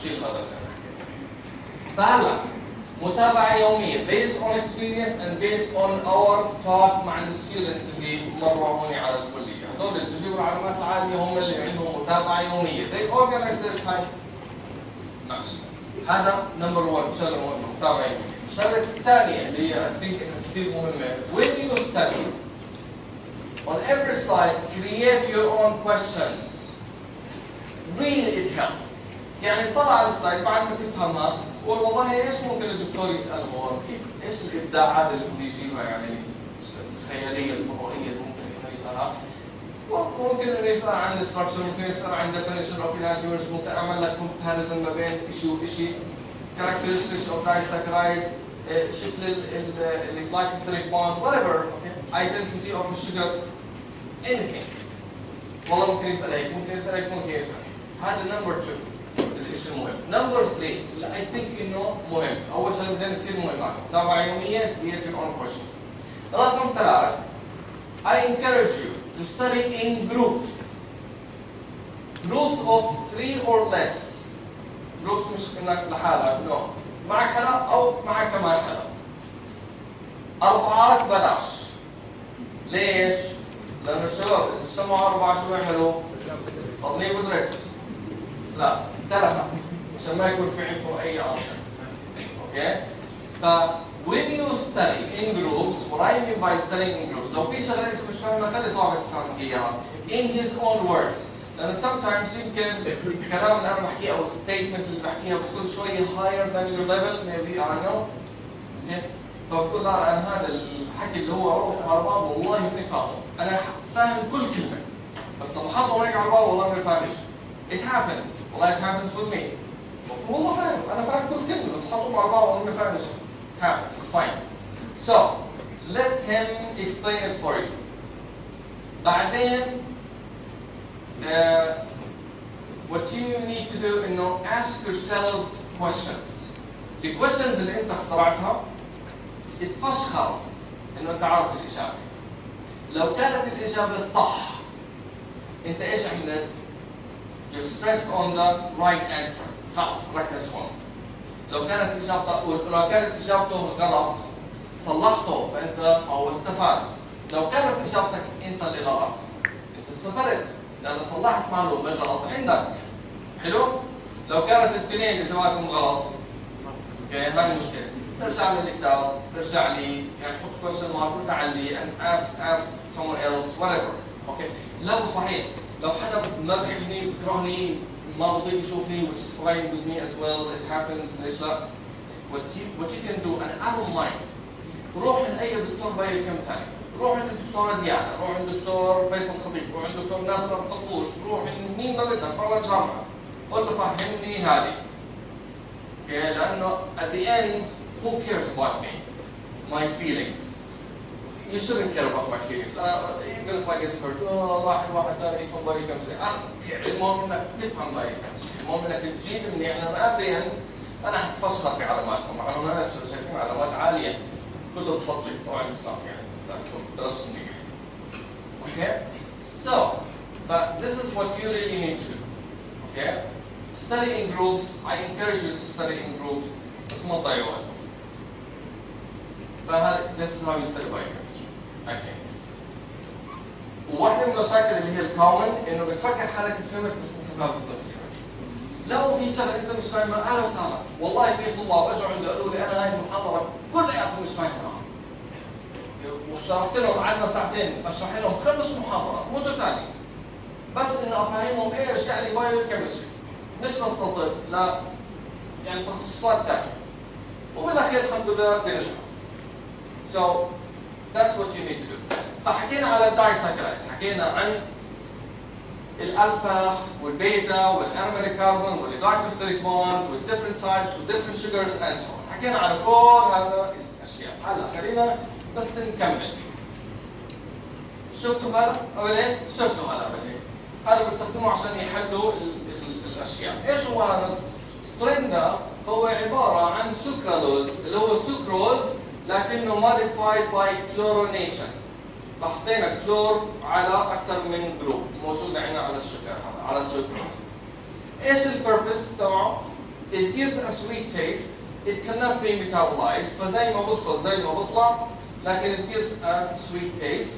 شيل هذا الكلام. فهلا متابعة يومية based on experience and based on our talk مع الستودنتس اللي مروا هون على الكلية. هذول اللي بيجيبوا العلامات العالية هم اللي عندهم متابعة يومية. They organize their time. ماشي. هذا نمبر 1 شغلة مهمة متابعة يومية. الشغلة الثانية اللي هي I think إنها كثير مهمة. When you study on every slide create your own questions. Really it helps. يعني طلع على السلايد بعد ما تفهمها قول والله ايش ممكن الدكتور يسأل هون؟ كيف ايش الابداعات اللي ممكن يجيبها يعني الخيالية الفضائية اللي ممكن انه يسألها؟ ممكن انه يسأل عن structure، ممكن يسأل عن definition of enantiomers، ممكن اعمل لك comparison ما بين شيء وشيء، characteristics of disaccharides، شكل الglycosidic bond، whatever، identity of a sugar، anything. والله ممكن يسأل هيك، ممكن يسأل هيك، ممكن يسأل هيك. هذا نمبر 2 الشيء المهم. نمبر 3 اللي اي ثينك انه مهم، اول شيء بدنا كثير مهم متابعة يومية create your own questions. رقم 3 I encourage you to study in groups. Groups of 3 or less. Groups مش انك لحالك، no. معك حدا او معك كمان حدا. 4 بلاش. ليش؟ لأنه الشباب إذا اجتمعوا 4 شو يعملوا؟ تضليل ودركس. لا 3 عشان ما يكون في عندكم أي option. Okay? ف when you study in groups, what I mean by studying in groups, لو في شغلات مش فاهمها خلي صاحبك يفهم إياها in his own words. لأنه sometimes يمكن الكلام اللي أنا بحكيه أو statement اللي بحكيها بتكون شوية higher than your level, maybe I don't know. Okay? فبتقول لا أنا هذا الحكي اللي هو روح على بعض والله ماني فاهمه، أنا فاهم كل كلمة، بس لما حطوا هيك على بعض والله ما فاهمش. It happens. والله it happens with me. والله فاهم، أنا فاهم كل كلمة بس حطوا على بعض والله ما فاهمش. It happens. It's fine. So let him explain it for you. بعدين what you need to do إنه ask yourselves questions. The questions اللي أنت اخترعتها اتفشخر إنه أنت عارف الإجابة. لو كانت الإجابة صح أنت إيش عملت؟ You stressed on the right answer. خلاص ركز هون. لو كانت إجابته غلط صلحته فأنت أو استفاد. لو كانت إجابتك أنت اللي غلط أنت استفدت لأن صلحت معلومة غلط عندك. حلو؟ لو كانت الاثنين إجاباتهم غلط اوكي هاي المشكلة. ترجع للكتاب، ترجع لي يعني حط question mark وتعلي and ask someone else whatever. اوكي؟ لو صحيح لو حدا ما بيحبني بيكرهني ما بضل يشوفني which is fine with me as well it happens ليش لا؟ what you can do and I don't mind. روح لأي دكتور بايوكيم ثاني، روح عند الدكتورة ديانا، روح عند الدكتور فيصل خطيب، روح عند الدكتور نافذ الطقوش، روح عند مين بدك فرع الجامعة، قول له فهمني هذه. اوكي لأنه at the end who cares about me? My feelings. You shouldn't care about my feelings. Even if I get hurt, واحد ثاني يفهم بايوكيمستري. المهم انك تفهم بايوكيمستري، المهم انك تجيب مني على at the end انا حتفشخر بعلاماتكم، معلومات شايفين علامات عالية. كله بفضلي طبعا الاسلام يعني لكن درست منيح. Okay? So, but this is what you really need to do. Okay? Study in groups. I encourage you to study in groups. بس ما تضيعوا وقتكم. This is how you study biochemistry, I think. وواحدة من المشاكل اللي هي الكومن إنه بتفكر حالك فهمت بس أنت ما بتفهم. لو في شغله انت مش فاهمها اهلا وسهلا، والله في طلاب اجوا عندي قالوا لي انا هاي المحاضره كلياتهم مش فاهمها. وشرحت لهم قعدنا ساعتين اشرح لهم 5 محاضرات متتاليه بس اني افهمهم ايش يعني بايوكيمستري، مش بس طب لا يعني تخصصات ثانيه. وبالاخير الحمد لله بنجح. So that's what you need to do. فحكينا على الدايساكرايدز، حكينا عن الالفا والبيتا والارمينيك كاربون والجلايكوسيديك بوند والديفرنت تايبس والديفرنت شوجرز اند سو. حكينا على كل هذا الاشياء. هلا خلينا بس نكمل. شفتوا هذا قبل هيك؟ شفتوا هذا قبل هيك. هذا بستخدمه عشان يحلوا الاشياء. ايش هو هذا؟ سترين ده هو عباره عن سكرالوز اللي هو سكروز لكنه موديفايد باي كلورونيشن. فحطينا كلور على اكثر من جروب موجود عندنا على السكر على السكروز. ايش البيربس تبعه؟ it gives a sweet taste. It cannot be metabolized. فزي ما بدخل زي ما بطلع. لكن it gives a sweet taste.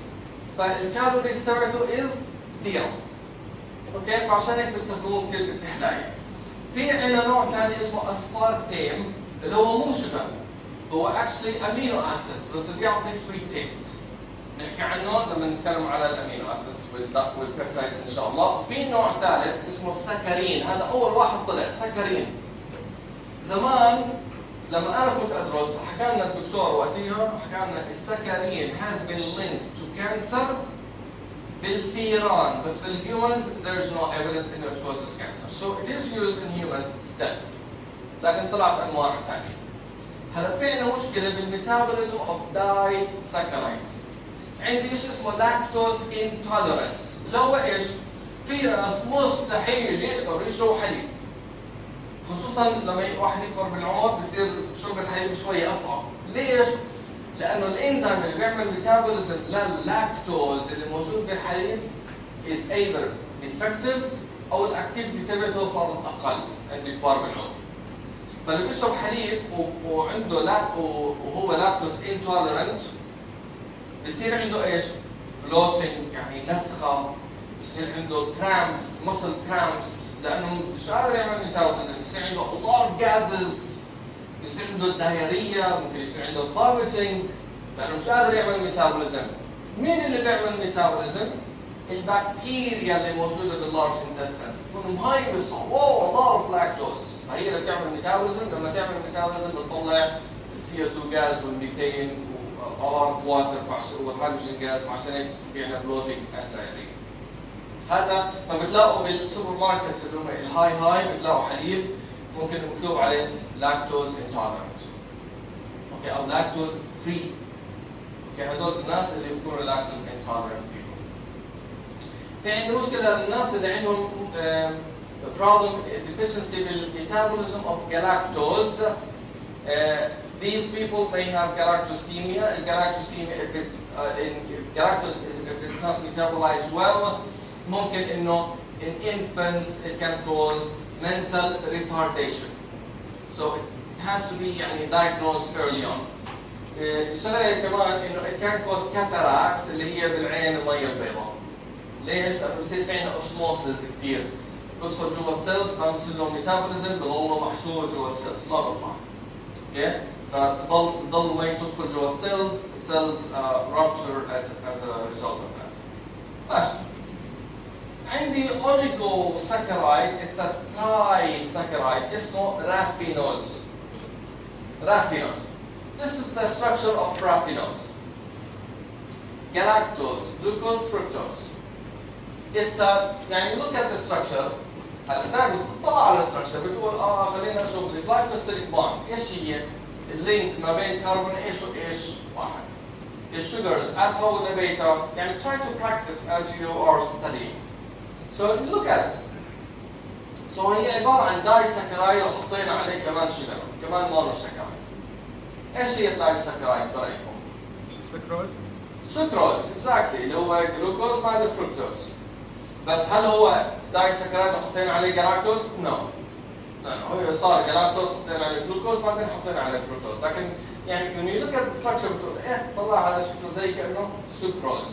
فالكالوريز تبعته is 0. اوكي فعشان هيك بيستخدموه كلمة تحلاية. في عندنا نوع ثاني اسمه aspartame اللي هو مو شجر. هو actually amino acids بس بيعطي sweet taste. نحكي عنه لما نتكلم على الامينو اسيدز والبيبتايدز ان شاء الله. في نوع ثالث اسمه السكرين، هذا اول واحد طلع سكرين. زمان لما انا كنت ادرس حكى لنا الدكتور وقتها حكى لنا السكرين has been linked to cancer بالفيران، بس بالهيومنز there is no evidence in it causes cancer. So it is used in humans still. لكن طلعت انواع ثانيه. هلا في عندنا مشكله بالميتابوليزم اوف داي ساكرايدز. عندي شيء اسمه لاكتوز انتوليرنس اللي هو ايش؟ في ناس مستحيل يقدروا يشربوا حليب. خصوصا لما واحد يكبر بالعمر بصير شرب الحليب شوي اصعب. ليش؟ لانه الانزيم اللي بيعمل ميتابوليزم لللاكتوز اللي موجود بالحليب is either defective او الاكتيفيتي تبعته صارت اقل عند الكبار بالعمر. فاللي بيشرب حليب وعنده وهو لاكتوز انتوليرنت بصير عنده ايش؟ بلوتنج يعني نفخه، بصير عنده كرامبس، مسل كرامبس لانه مش قادر يعمل ميتابوليزم، بصير عنده اضرار جازز، بصير عنده دايريه، ممكن يصير عنده فوميتنج لانه مش قادر يعمل ميتابوليزم. مين اللي بيعمل ميتابوليزم؟ البكتيريا اللي موجوده باللارج انتستين بتكون مهيصه، واو lot of lactose، هي اللي بتعمل ميتابوليزم. لما تعمل ميتابوليزم بتطلع CO2 غاز والميثين or water وهيدروجين غاز، وعشان هيك بتصير عندنا بلوتنج اند دايريا. هذا فبتلاقوا بالسوبر ماركتس اللي هم الهاي بتلاقوا حليب ممكن مكتوب عليه لاكتوز انتولرنت. اوكي او لاكتوز فري. اوكي هذول الناس اللي بيكونوا لاكتوز انتولرنت فيهم. في عندنا مشكله للناس اللي عندهم problem deficiency بالmetabolism of galactose. These people may have galactosemia. Galactosemia, if it's not metabolized well, ممكن إنه in infants it can cause mental retardation. So it has to be يعني diagnosed early on. الشغلة كمان إنه it can cause cataract اللي هي بالعين المية البيضاء. ليش؟ لأنه بصير في عندنا osmosis كثير. بدخل جوا السيلز ما بصير له ميتابوليزم، بضله محشور جوا السيلز ما بطلع. اوكي؟ فبضل المي تدخل جوا السيلز، cells rupture as a result of that. ماشي. عندي oligosaccharide, it's a trisaccharide اسمه raffinose. Raffinose. This is the structure of raffinose. Galactose, glucose, fructose. It's a يعني look at the structure. هلا بتطلع على الستراكشر بتقول خلينا نشوف الجلايكوسيليك بوند ايش هي؟ اللينك ما بين كربون ايش وايش واحد. السugars alpha ولا beta يعني try to practice as you are studying. So look at it. So هي عبارة عن دايساكرايد وحطينا عليه كمان شجر كمان مونوساكرايد. ايش هي الدايساكرايد برأيكم؟ سكروز. سكروز exactly اللي هو جلوكوز مع الفركتوز. بس هل هو دايساكرايد وحطينا عليه جلاكتوز؟ نو. هو صار جلاكتوز حطينا عليه جلوكوز بعدين حطينا عليه فركتوز، لكن يعني when you look at the structure بتقول طلع على شكله زي كأنه سكروز.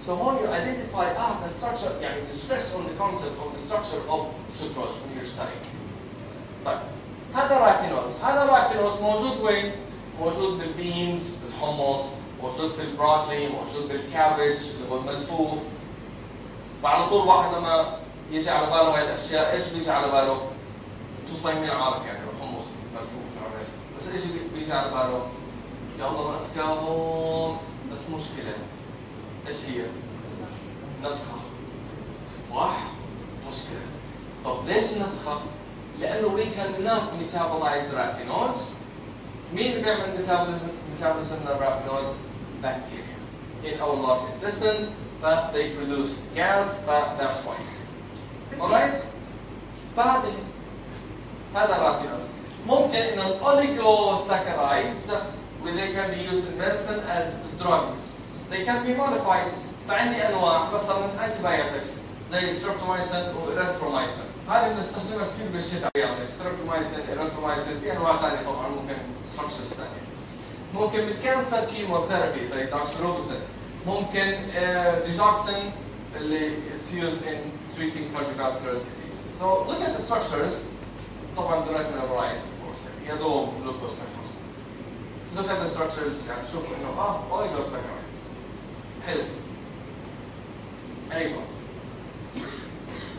So when you identify the structure يعني you stress on the concept of the structure of sucrose when you're studying. طيب هذا رافينوز، هذا رافينوز موجود وين؟ موجود بالبينز، بالحمص، موجود في البروكلي، موجود بالكابج اللي هو الملفوف. وعلى طول واحد لما يجي على باله هاي الاشياء ايش بيجي على باله؟ انتوا صايمين عارف يعني الحمص ملفوف عارف، بس ايش بيجي على باله؟ يا الله ماسكاهم بس مشكله ايش هي؟ نفخه. صح؟ مشكله. طب ليش النفخه؟ لانه we cannot metabolize raffinose. مين اللي بيعمل metabolism للرافينوز؟ Bacteria in our large intestines. That they produce gas, that's why. Alright? هذا رافينوز. ممكن إن oligosaccharides they can be used in medicine as drugs. They can be modified. فعندي أنواع مثلا antibiotics زي ستريبتومايسين وإريثرومايسين. هذه بنستخدمها كثير بالشتاء، يعني ستريبتومايسين، إريثرومايسين، في أنواع ثانية طبعا ممكن ستراكشرز ثانية. ممكن بالكانسر كيموثيرابي زي دوكسيروبسين، ممكن ديجوكسين اللي is used in treating cardiovascular diseases. So look at the structures. طبعا دلوقتي memorize of course. يا دوب جلوكوز تحفظ. Look at the structures يعني شوف إنه oligosaccharides. حلو. أيضا.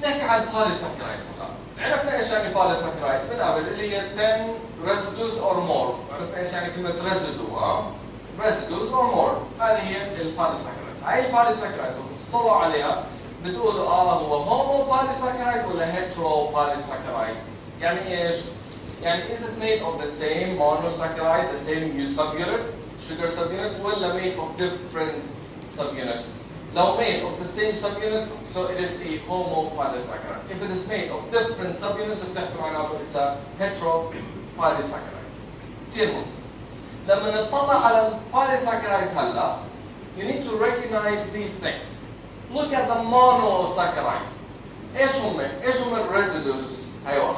نحكي عن البوليساكرايدز الآن. عرفنا ايش يعني بوليساكرايدز من قبل اللي هي 10 residues or more. عرفنا ايش يعني كلمة residue residues or more. هذه هي البوليساكرايدز. هاي البوليساكرايدز بتطلعوا عليها بتقولوا هو هومو بوليساكرايد ولا هيترو بوليساكرايد. يعني ايش؟ يعني is it made of the same monosaccharide, the same subunit, sugar subunit, ولا made of different subunits? Now made of the same subunits, so it is a homopolysaccharide. If it is made of different subunits, it's a heteropolysaccharide. كثير ممتاز. لما نطلع على البوليساكرايدز هلا, you need to recognize these things. Look at the monosaccharides. ايش هم الريزيدوز هيول؟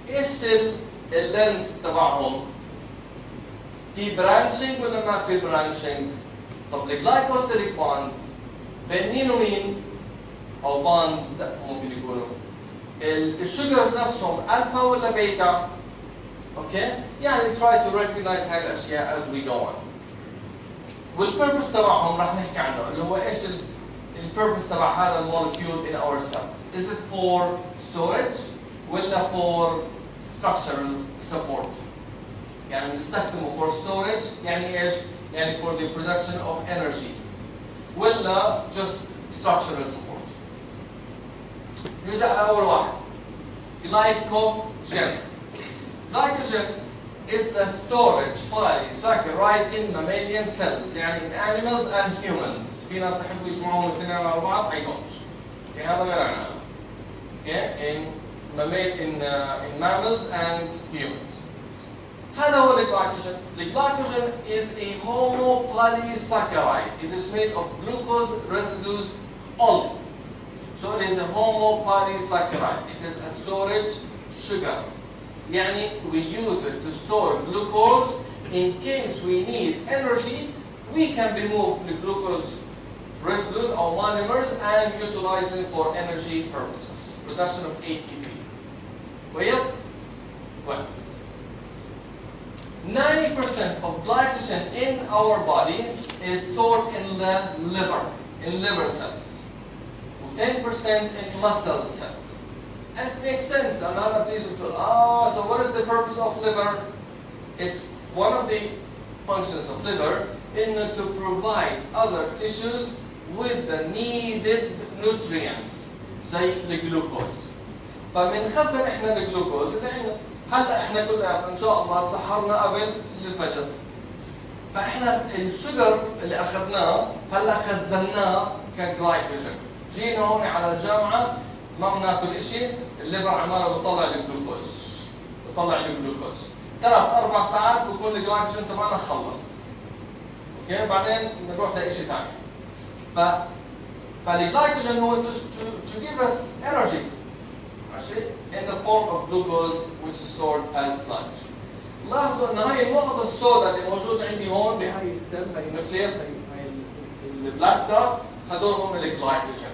ايش اللينث تبعهم؟ في برانشنج ولا ما في برانشنج؟ طب الجلايكوسيليك بوند بين مين ومين؟ او بوندز ممكن يكونوا الشوجرز نفسهم الفا ولا بيتا؟ اوكي؟ يعني try to recognize هاي الاشياء as we go on. والبيربس تبعهم راح نحكي عنه اللي هو ايش البيربس تبع هذا المولكيول in our cells. Is it for storage ولا for structural support؟ يعني نستخدمه for storage يعني ايش؟ يعني for the production of energy ولا just structural support. نرجع لأول واحد. Glycogen. Glycogen is the storage polysaccharide in mammalian cells يعني in animals and humans. في ناس بحبوا يجمعوهم الاثنين على بعض حيقومش. هذا غير عن هذا. In mammals and humans. هذا هو الجلايكوجين. The glycogen is a homopolysaccharide. It is made of glucose residues only. So it is a homopolysaccharide. It is a storage sugar. يعني we use it to store glucose in case we need energy. We can remove the glucose residues or monomers and utilize them for energy purposes. Production of ATP. Yes? Yes. 90% of glycogen in our body is stored in the liver cells. 10% in muscle cells. And it makes sense. A lot of these people, so what is the purpose of liver? It's one of the functions of liver in to provide other tissues with the needed nutrients, زي الجلوكوز. فبنخزن احنا الجلوكوز اللي عندنا. هلا احنا كلنا ان شاء الله تسحرنا قبل الفجر. فاحنا الشجر اللي اخذناه هلا خزناه كجلايكوجين. جينا هون على الجامعه ما بناكل شيء، الليفر عماله بتطلع الجلوكوز. 3-4 ساعات بكون الجلايكوجين تبعنا خلص. اوكي بعدين بنروح لشيء ثاني. فالجلايكوجين هو to give us energy. ماشي؟ in the form of glucose which is stored as glycogen. لاحظوا ان هاي النقطة السوداء اللي موجودة عندي هون بهاي السيل، هاي النيوكليوس، هاي البلاك دوتس، هدول هم الجلايكوجين.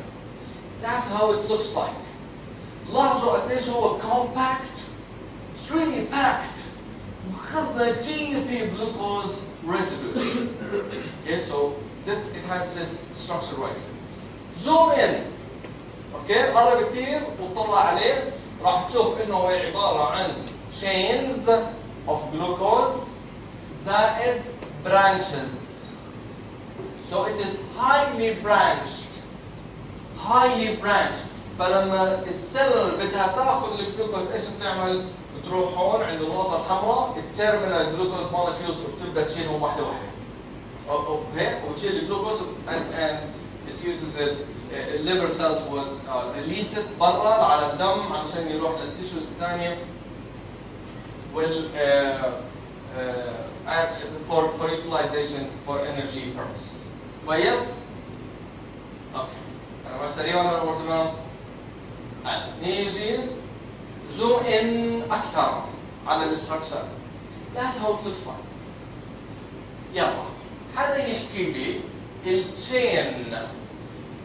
That's how it looks like. لاحظوا قديش هو compact. It's really packed. مخزنة كثير في glucose residues. Okay, so it has this structure right here. Zoom in. اوكي قرب كثير وطلع عليه راح تشوف انه هو عباره عن chains of glucose زائد branches. So it is highly branched. فلما السيل بدها تاخذ الجلوكوز ايش بتعمل؟ بتروح هون عند النقطه الحمراء التيرمينال جلوكوز مولكيولز وبتبدا تشيلهم واحده واحده. اوكي وتشيل الجلوكوز and it uses it. Liver cells will release it برا على الدم عشان يروح للتيشوز الثانيه for utilization for energy purposes. كويس؟ اوكي انا سريع ولا امور تمام؟ نيجي زوم ان اكثر على الاستراكشر. That's how it looks like. يلا حدا يحكي لي التشين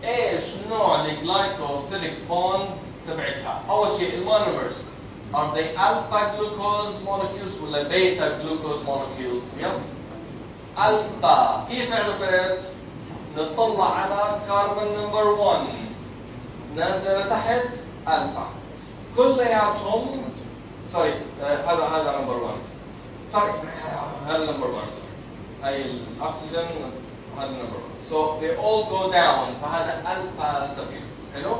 ايش نوع الجلايكوستيريك بوند تبعتها؟ اول شيء المونومرز are they alpha glucose molecules ولا beta glucose molecules؟ يس الفا. كيف عرفت؟ نطلع على كربون نمبر 1 نازله لتحت الفا كلياتهم. سوري هذا نمبر 1. سوري هذا نمبر 1. هاي الاكسجين هذا نمبر 1. So they all go down. فهذا الفا سبيل. حلو؟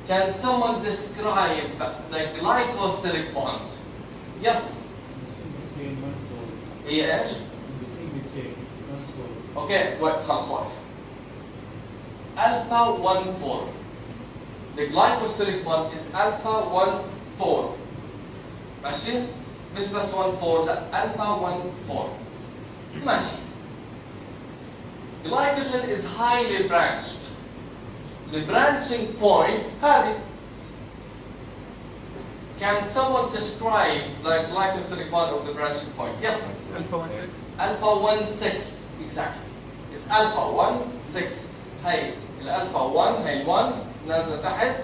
Can someone describe the glycosteric bond? Yes. هي ايش؟ اوكي خلاص واضح. alpha 1,4. The glycosteric bond is alpha 1,4. ماشي؟ مش بس 1,4 لا alpha 1,4. ماشي. Glycogen is highly branched. The branching point هذه. Can someone describe the glycosteric bond of the branching point? Yes. Alpha 1,6. Alpha 1,6 exactly. It's alpha 1,6. هي الالفا 1 هي 1 نازله تحت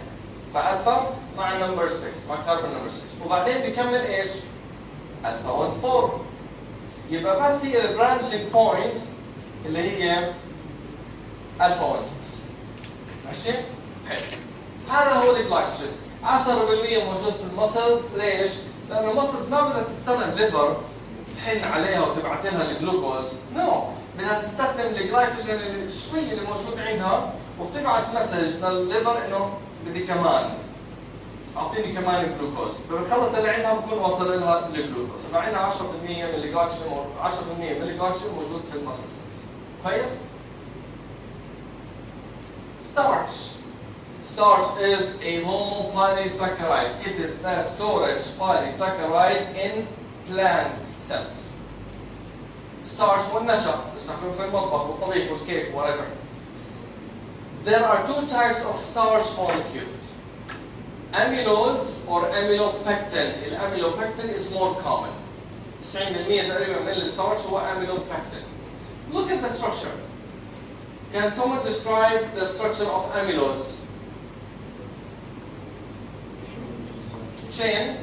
فالفا مع نمبر 6 مع كربون نمبر 6 وبعدين بيكمل ايش؟ الفا 1,4. يبقى بس هي البرانشنج بوينت اللي هي الفا 1,6. ماشي؟ حلو. هذا هو الجلايكوجين. 10% موجود في المسلز. ليش؟ لأنه المسلز ما بدها تستنى الليفر تحن عليها وتبعت لها الجلوكوز، نو، بدها تستخدم الجلايكوجين الشوي اللي موجود عندها وبتبعت مسج للليفر انه بدي كمان اعطيني كمان الجلوكوز، بخلص اللي عندها بكون وصل لها الجلوكوز، فعندها 10% من الجلايكوجين 10% من الجلايكوجين موجود في المسلز. كويس؟ Starch. Starch is a homopolysaccharide. It is the storage polysaccharide in plant cells. Starch والنشا بنستخدمه في المطبخ والطبيخ والكيك whatever. There are two types of starch molecules. Amylose or amylopectin. Amylopectin is more common. 90% تقريبا من الستارش هو amylopectin. Look at the structure. Can someone describe the structure of amylose? Chain.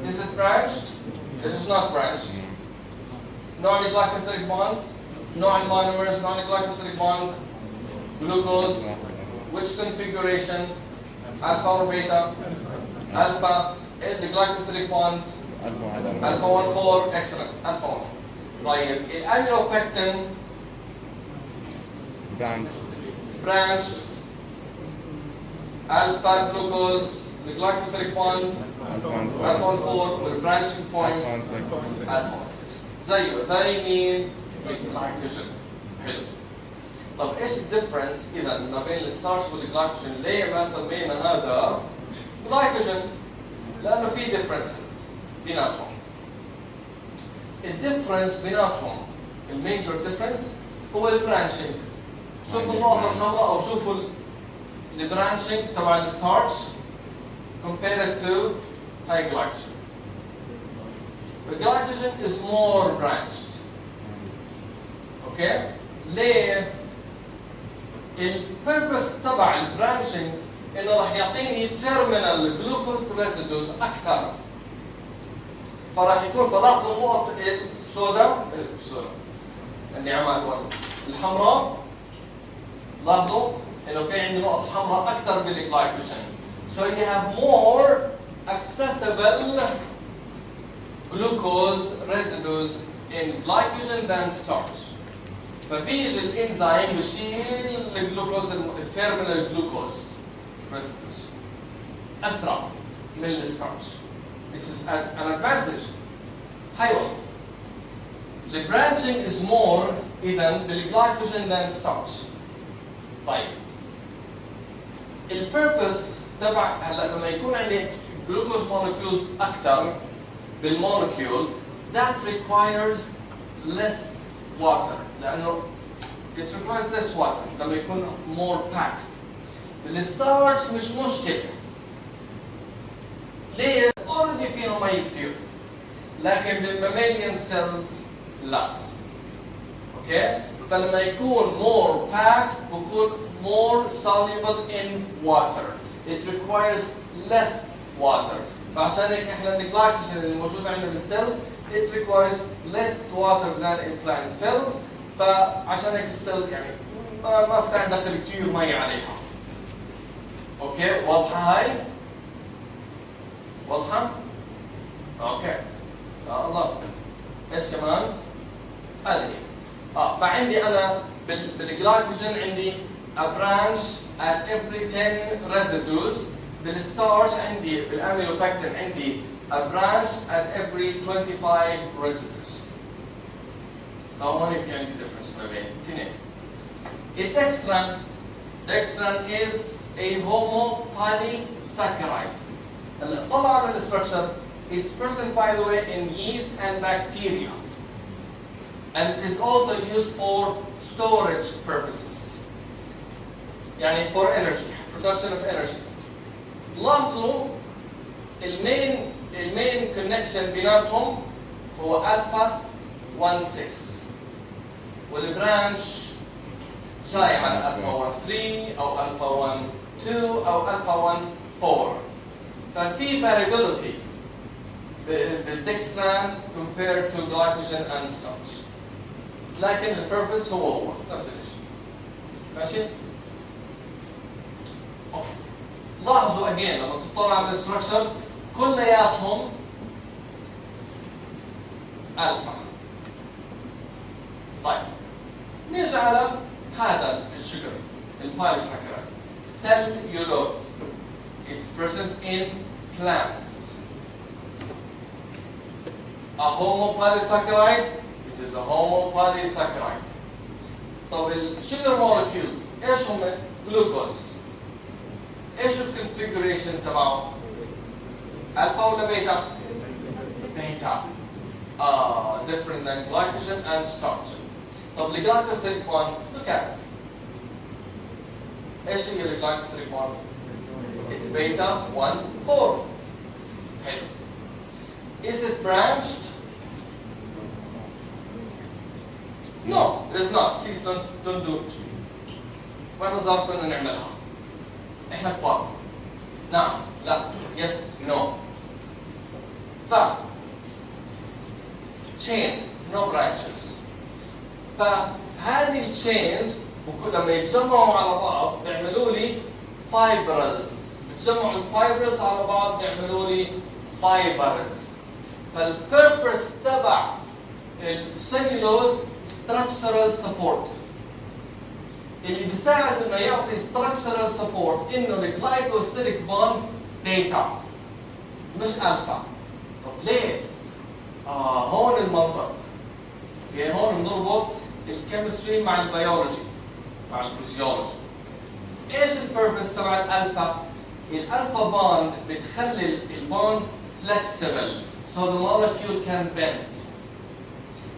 Is it branched? It is not branched. Non-glycosidic bond, non-monomers, non-glycosidic bond, glucose. Which configuration? Alpha or beta? Alpha. The glycosidic bond. Alpha 1,4. Excellent. Alpha 1. طيب الاميلوبكتين branched. Alpha glucose. The glycosidic bond. Alpha 1,4 with branching point. Alpha 1,6. زي مين؟ الجلايكوجين. حلو. طب ايش الديفرنس اذا ما بين الستارش والجلايكوجين؟ ليه ما سمينا هذا جلايكوجين؟ لانه في ديفرنسز بيناتهم. الديفرنس بيناتهم الميجر ديفرنس هو البرانشنج. شوفوا النقطة الحمراء او شوفوا البرانشنج تبع الستارش compared to high glycogen. The glycogen is more branched. Okay? ليه؟ البيربس تبع البرانشنج انه راح يعطيني تيرمينال جلوكوز ريزيدوز اكثر. فراح يكون فلاحظوا النقط السوداء اللي عملت الحمراء، لاحظوا انه في عندي نقط حمراء اكثر بالجلايكوجين. So you have more accessible glucose residues in glycogen than starch. فبيجي الانزيم بشيل الجلوكوز التيرمينال جلوكوز residues اسرع من الستارش. Which is an advantage. حيوان. The branching is more إذا بالglycogen than starch. طيب. البيربس تبع هلا لما يكون عندي glucose molecules أكثر بالمولكيول that requires less water لأنه it requires less water لما يكون more packed الستارش مش مشكلة. ليه؟ اوريدي فيها مي كتير. لكن بالماماليان سيلز لا. اوكي؟ فلما يكون more packed بيكون more soluble in water. It requires less water. فعشان هيك احنا الجلايكوجين اللي موجود عندنا بالسيلز it requires less water than in plant cells. فعشان هيك السيل يعني ما في داعي ندخل كثير مي عليها. اوكي؟ واضحة هاي؟ واضحة؟ اوكي. الله. ايش كمان؟ هذه. فعندي انا بالجلايكوجين عندي a branch at every 10 residues. بالستارش عندي بالاميلوبكتين عندي a branch at every 25 residues. هون في عندي difference ما بين الاثنين. Dextran is a homopolysaccharide. هلا طلع على الستراكشر. It's present by the way in yeast and bacteria. And it is also used for storage purposes. يعني for energy, production of energy. لاحظوا المين connection بيناتهم هو alpha 16 والبرانش جاي على alpha 13 أو alpha 12 أو alpha 14. ففي variability بالدextran compared to glycogen and starch. لكن البيربس هو نفس الشيء. ماشي؟ لاحظوا again لما تطلع على الستراكشر كلياتهم الفا. طيب نيجي على هذا الشجر البايوساكرايد cellulose. It's present in plants. A homopolysaccharide. It is a homopolysaccharide. طب الشجر molecules ايش هم؟ جلوكوز. ايش الكونفيجريشن تبعه؟ الفا ولا بيتا؟ بيتا. Different than glycogen and starch. طب الجلايكوسيليك 1 look at it. ايش هي الجلايكوسيليك 1؟ It's beta 1 4. حلو. Is it branched? No, it is not. Please don't do it. ما نظام كنا نعملها. احنا كبار. نعم، لا، yes, no. ف chain, no branches. فهذه الchains لما يتجمعوا على بعض بيعملوا لي fibrils. بتجمعوا الفايبرز على بعض بيعملوا لي fibers. فالبيربس تبع السليولوز structural support. اللي بيساعد انه يعطي structural support انه الجلايكوسيليك بوند بيتا مش الفا. طب ليه؟ هون المنطق. اوكي هون بنربط الكيمستري مع البيولوجي مع الفيزيولوجي. ايش البيربس تبع الالفا؟ الالفا بوند بتخلي البوند flexible so the molecule can bend.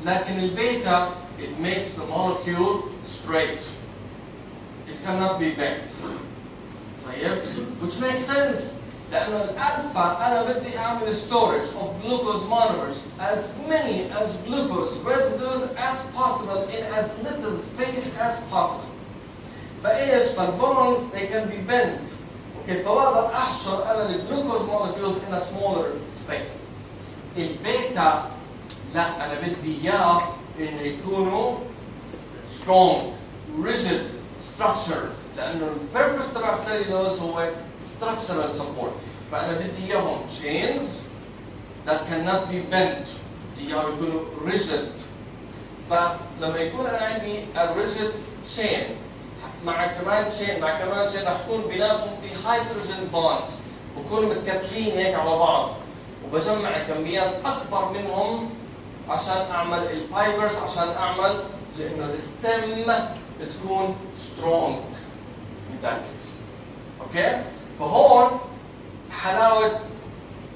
لكن البيتا it makes the molecule straight. It cannot be bent. طيب which makes sense لأنه الألفا أنا بدي أعمل storage of glucose monomers as many as glucose residues as possible in as little space as possible. فإيش؟ فالبونز they can be bent. Okay, فبقدر أحشر أنا الجلوكوز molecules in a smaller space. البيتا لا أنا بدي إياه إنه يكونوا strong, rigid structure لأنه البيربس تبع السليلوز هو structural support. فأنا بدي إياهم chains that cannot be bent. بدي إياهم يكونوا rigid. فلما يكون أنا عندي a rigid chain مع كمان chain رح يكون بيناتهم في hydrogen bonds ويكونوا متكتلين هيك على بعض وبجمع كميات أكبر منهم عشان أعمل الفايبرز عشان أعمل لأنه الستم بتكون strong in that case. أوكي؟ فهون حلاوة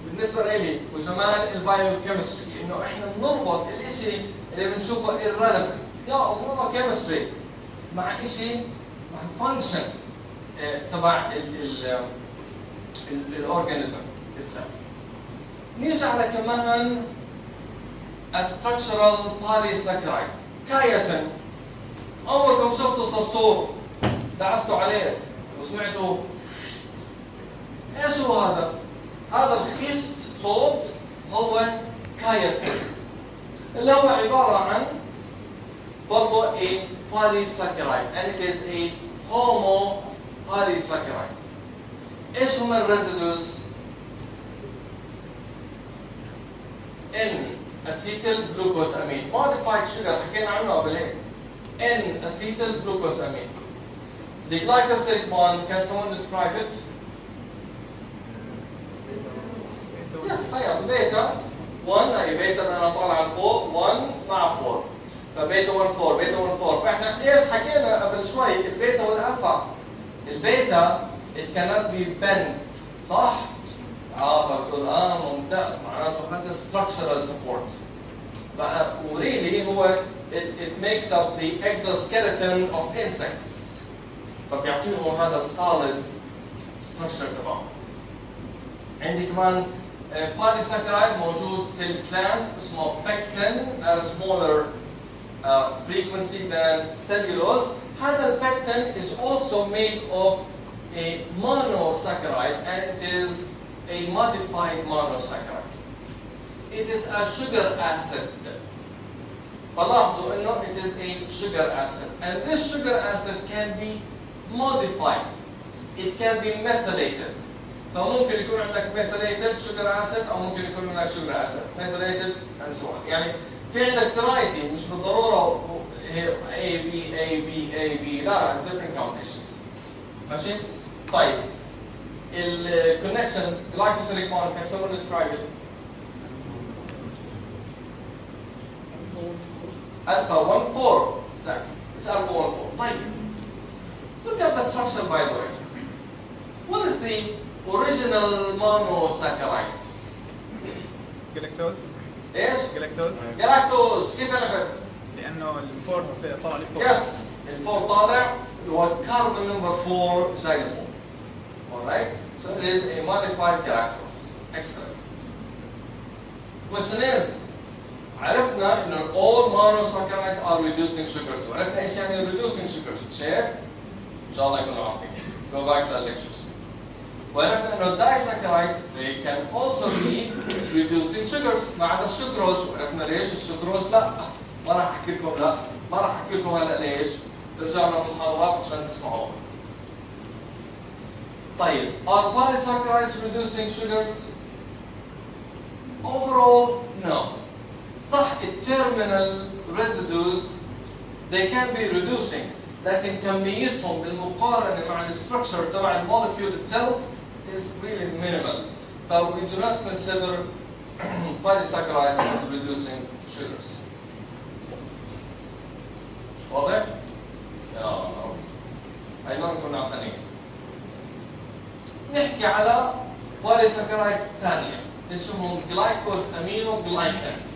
بالنسبة لي وجمال البايوكيمستري إنه إحنا بنربط الإشي اللي بنشوفه irrelevant يا الله كيمستري مع إشي مع function تبع الاورجانيزم itself. نيجي على كمان a structural polysaccharide كايتن. عمركم شفتوا صرصور دعستوا عليه وسمعتوا ايش هو هذا؟ هذا الخيست صوت هو كايتن اللي هو عبارة عن برضه a polysaccharide and it is a homopolysaccharide. ايش هم الريزيدوز؟ N acetyl glucosamine modified sugar حكينا عنه قبل هيك. N acetyl glucosamine. The glycosidic bond, can someone describe it? Yes, هيا بيتا 1 هي بيتا انا طالع لفوق 1 مع 4 فبيتا 1 4 بيتا 1 4 فاحنا ايش حكينا قبل شوي البيتا والالفا. البيتا it cannot be bent صح؟ فبتقول ممتاز معناته هذا structural support. وريلي هو it makes up the exoskeleton of insects. فبيعطيهم هذا solid structure تبعهم. عندي كمان polysaccharide موجود في البلانتس اسمه pectin at a smaller frequency than cellulose. هذا الpectin is also made of a monosaccharide and it is a modified monosaccharide. It is a sugar acid. فلاحظوا انه it is a sugar acid and this sugar acid can be modified. It can be methylated. فممكن يكون عندك methylated sugar acid او ممكن يكون عندك sugar acid methylated and so on. يعني في عندك variety مش بالضروره A B A B A B لا different combinations. ماشي؟ طيب الconnection glycosidic bond can someone describe it? Alpha 1 4 exactly. It's alpha 1 4. طيب look at the structure by the way. What is the original monosaccharide? جلاكتوز. ايش؟ جلاكتوز. جلاكتوز كيف عرفت؟ لأنه الفور طالع لفوق. Yes الفور طالع اللي هو الكربون نمبر 4 زي الفور. Alright? So it is a modified galactose. Excellent. Question is عرفنا انه all monosaccharides are reducing sugars. وعرفنا ايش يعني reducing sugars. شايف؟ ان شاء الله يكونوا عارفين. Go back to the lectures. وعرفنا انه disaccharides they can also be reducing sugars ما عدا السكروز. وعرفنا ليش السكروز لا. ما راح احكي لكم لا. ما راح احكي لكم هلا ليش. ارجعوا للمحاضرات عشان تسمعوها. طيب are polysaccharides reducing sugars? Overall no. صح التيرمينال residues they can be reducing لكن كميتهم بالمقارنة مع الستركشر تبع المولكيول itself is really minimal. So we do not consider polysaccharides as reducing sugars. واضح؟ هاي ما نكون عسانين. نحكي على polysaccharides ثانية اسمهم glycosaminoglycans.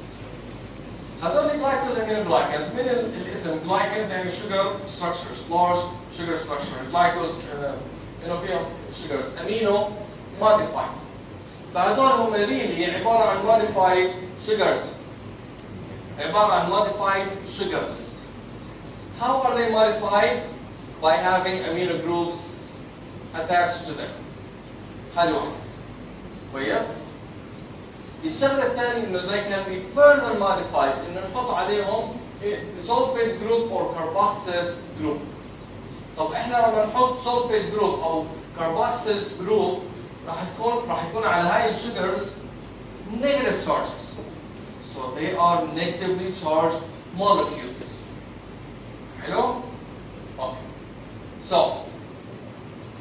هذول glycosaminoglycans من الاسم glycans يعني sugar structures large sugar structure glycos فيهم sugars amino modified. فهذول هم really عبارة عن modified sugars. عبارة عن modified sugars. How are they modified? By having amino groups attached to them. هذه واحدة. كويس؟ الشغلة الثانية إنه they can be further modified إنه نحط عليهم sulfate group or carboxyl group. طب إحنا لما نحط sulfate group أو carboxyl group راح يكون على هاي الsugars negative charges. So they are negatively charged molecules. حلو؟ Okay. So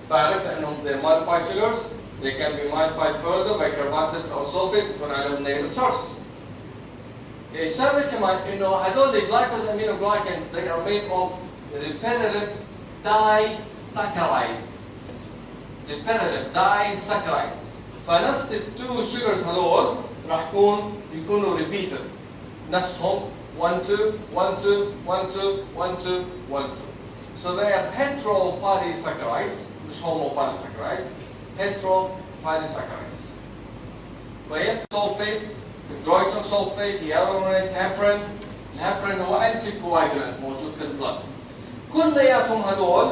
فعرفنا إنهم they're modified sugars. They can be modified further by carboxyl or sulfate يكون عليهم negative charges. الشغلة كمان إنه هذول glycosaminoglycans they are made of repetitive disaccharides. Repetitive disaccharides. فنفس التو sugars هذول راح يكونوا repeated. نفسهم 1 2 1 2 1 2 1 2 1 2. So they are heteropolysaccharides مش هوموبوليساكرايد، heteropolysaccharides. كويس؟ سولفيت، الجلويكون سولفيت، هيالورونيت، هيبرين. الهيبرين هو انتي كواجولانت موجود في البلد. كلياتهم هدول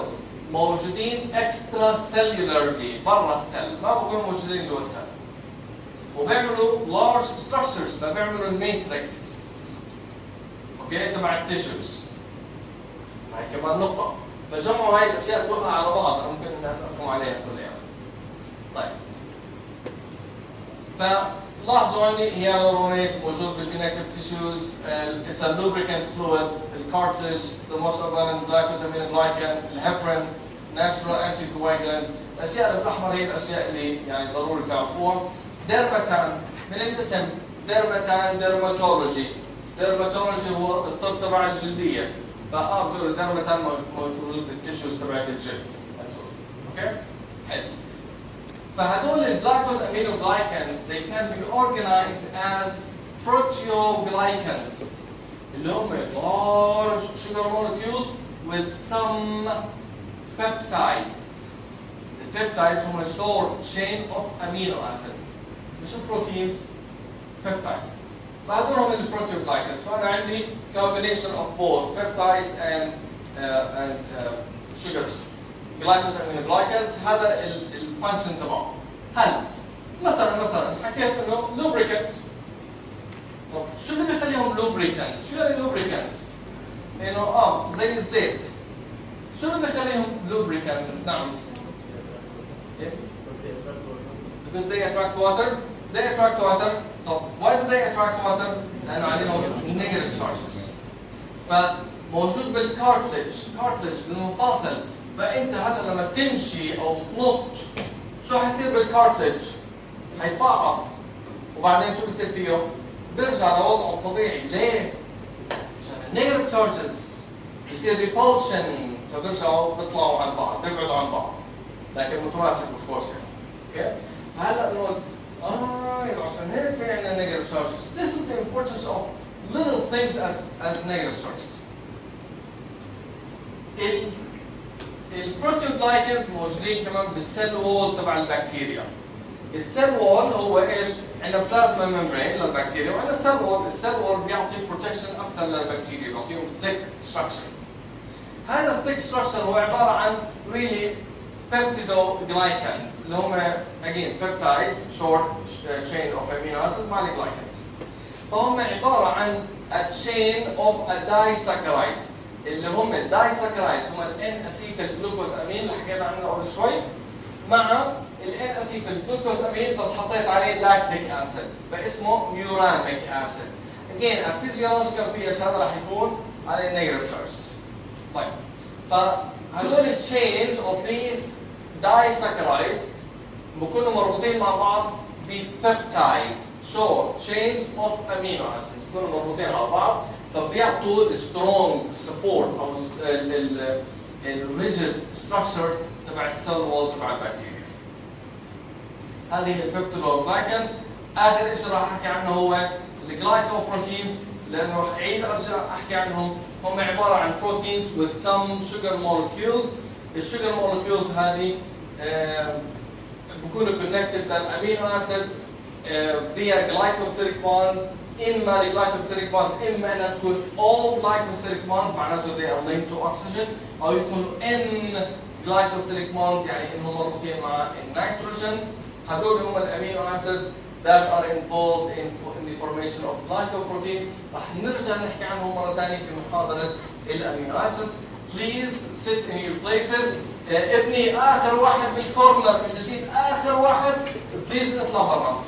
موجودين اكسترا سيلولارلي برا السيل، ما بكونوا موجودين جوا السيل. وبيعملوا لارج ستراكشرز، فبيعملوا الماتريكس. اوكي تبع التيشوز. هاي كمان نقطة. فجمعوا هاي الاشياء كلها على بعض، أنا ممكن اني اسألكم عليها كلها. طيب. فلاحظوا عندي هيالورونيت موجود بالكونكتيف تيشوز، it's a lubricant fluid, الكارتليج, the most abundant glycosaminoglycan, الهيبرين, natural anticoagulant. الاشياء اللي بالاحمر هي الاشياء اللي يعني ضروري تعرفوها. ديرماتان من الاسم ديرماتان ديرماتولوجي. ديرماتولوجي هو الطب تبع الجلديه. بتقول الديرماتان موجود في التيشوز تبع الجلد. اوكي؟ حلو. فهدول الجلايكوز امينوجلايكانز they can be organized as proteoglycans اللي هم large sugar molecules with some peptides. The peptides هم short chain of amino acids. مش proteins, peptides. فهدول هم البروتيوجلايكانز. فأنا عندي combination of both peptides and sugars. glycosaminoglycans هذا الفانكشن تبعه. هل مثلا حكيت انه lubricant. طب شو اللي بيخليهم lubricants؟ شو يعني lubricants؟ انه زي الزيت. شو اللي بيخليهم lubricants؟ نعم. Because they attract water. They attract water. طب why do they attract water؟ لأنه عليهم negative charges. فموجود بالكارتليج، بالمفاصل. فانت هلا لما تمشي او تنط شو حيصير بالكارتليج؟ حيتفعص وبعدين شو بصير فيه؟ بيرجع لوضعه الطبيعي، ليه؟ عشان النيجاتيف تشارجز بصير ريبولشن فبيرجعوا بيطلعوا عن بعض، بيبعدوا عن بعض لكن متماسك مش كورس اوكي؟ فهلا بنقول عشان هيك في عندنا نيجاتيف تشارجز. This is the importance of little things as negative charges. البروتيوجلايكانز موجودين كمان بالسيل وول تبع البكتيريا. السيل وول هو ايش؟ عندنا بلازما ممبرين للبكتيريا وعندنا السيل وول، السيل وول بيعطي بروتكشن اكثر للبكتيريا، بيعطيهم ثيك ستراكشر. هذا الثيك ستراكشر هو عباره عن really peptidoglycans اللي هم again peptides short chain of amino acids مع الجلايكانز. فهم عباره عن a chain of a disaccharide اللي هم الدايساكرايدز هم الان اسيتيل جلوكوز امين اللي حكينا عنه قبل شوي مع الان اسيتيل جلوكوز امين بس حطيت عليه لاكتيك اسيد فاسمه ميوراميك اسيد. اجين الفيزيولوجيكال بي اتش هذا راح يكون عليه نيجاتيف تشارجز. طيب فهذول التشينز اوف ذيس دايساكرايدز بكونوا مربوطين مع بعض ببيبتايدز شورت تشينز اوف امينو اسيدز بكونوا مربوطين مع بعض فبيعطوا السترونج سبورت او الريجيد ستراكشر تبع السيل وول تبع البكتيريا. هذه البيبتيدوجلايكانز. اخر شيء راح احكي عنه هو الجلايكوبروتينز لانه راح اعيد ارجع احكي عنهم. هم عباره عن بروتينز with some sugar molecules. الشوجر molecules هذه بكونوا connected للامينو اسيدز via glycosidic bonds. اما الجلايكوسيديك بونز اما انها تكون all glycosidic bonds معناته they are linked to oxygen او يكونوا n glycosidic bonds يعني انهم مربوطين مع النيتروجين. هذول هم الامينو acids that are involved in the formation of glycoproteins. راح نرجع نحكي عنهم مره ثانيه في محاضره الامينو acids. Please sit in your places. ابني اخر واحد بالكورنر اللي جيت اخر واحد بليز اطلع برا.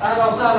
اهلا وسهلا.